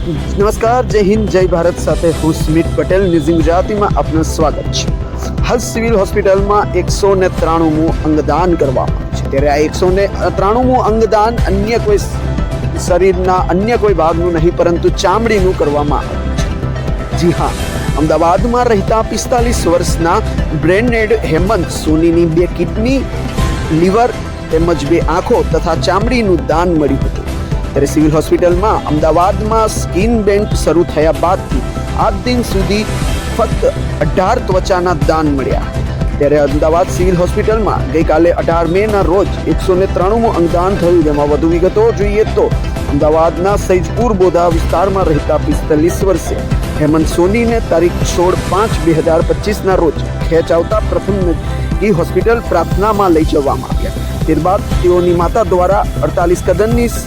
નમસ્કાર, જય હિન્દ, જય ભારત સાથે હું સ્મિત પટેલ. ન્યૂઝ ગુજરાતીમાં આપનું સ્વાગત છે. હાલ સિવિલ હોસ્પિટલમાં 193મું અંગદાન કરવામાં આવ્યું છે. ત્યારે આ 193મું અંગદાન અન્ય કોઈ શરીરના અન્ય કોઈ ભાગનું નહીં પરંતુ ચામડીનું કરવામાં આવ્યું છે. જી હા, અમદાવાદમાં રહેતા 45 વર્ષના બ્રેનડેડ હેમંત સોનીની 2 કિડની, લીવર તેમજ 2 આંખો તથા ચામડીનું દાન મળ્યું હતું. ત્યારે સિવિલ હોસ્પિટલમાં અમદાવાદમાં સ્કિન બેંક શરૂ થયા બાદથી આજ દિન સુધી ફક્ત 18 ત્વચાના દાન મળ્યા. ત્યારે અમદાવાદ સિવિલ હોસ્પિટલમાં ગઈકાલે 18 મેના રોજ 193મું અંગદાન થયું. જેમાં વધુ વિગતો જોઈએ તો અમદાવાદના સૈજપુર બોધા વિસ્તારમાં રહેતા 45 વર્ષે હેમંત સોનીને તારીખ 16/5/2025ના રોજ ખેંચ આવતા પ્રથમ નજીકી હોસ્પિટલ પ્રાર્થનામાં લઈ જવામાં આવ્યા. ત્યારબાદ તેઓની માતા દ્વારા 48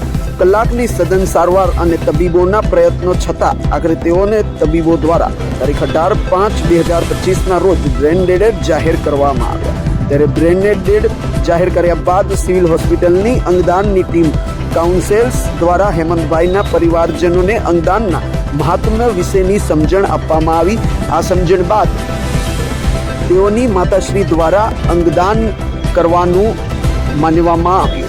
કલાકની સઘન સારવાર અને તબીબોના પ્રયત્નો છતાં આખરે તેઓને તબીબો દ્વારા તારીખ 18/5/2025ના રોજ બ્રેન ડેડ જાહેર કરવામાં આવ્યા. ત્યારે બ્રેન ડેડ જાહેર કર્યા બાદ સિવિલ હોસ્પિટલની અંગદાનની ટીમ કાઉન્સેલ્સ દ્વારા હેમંતભાઈના પરિવારજનોને અંગદાનના મહાત્મ્ય વિશેની સમજણ આપવામાં આવી. આ સમજણ બાદ તેઓની માતાશ્રી દ્વારા અંગદાન કરવાનું માનવામાં આવ્યું.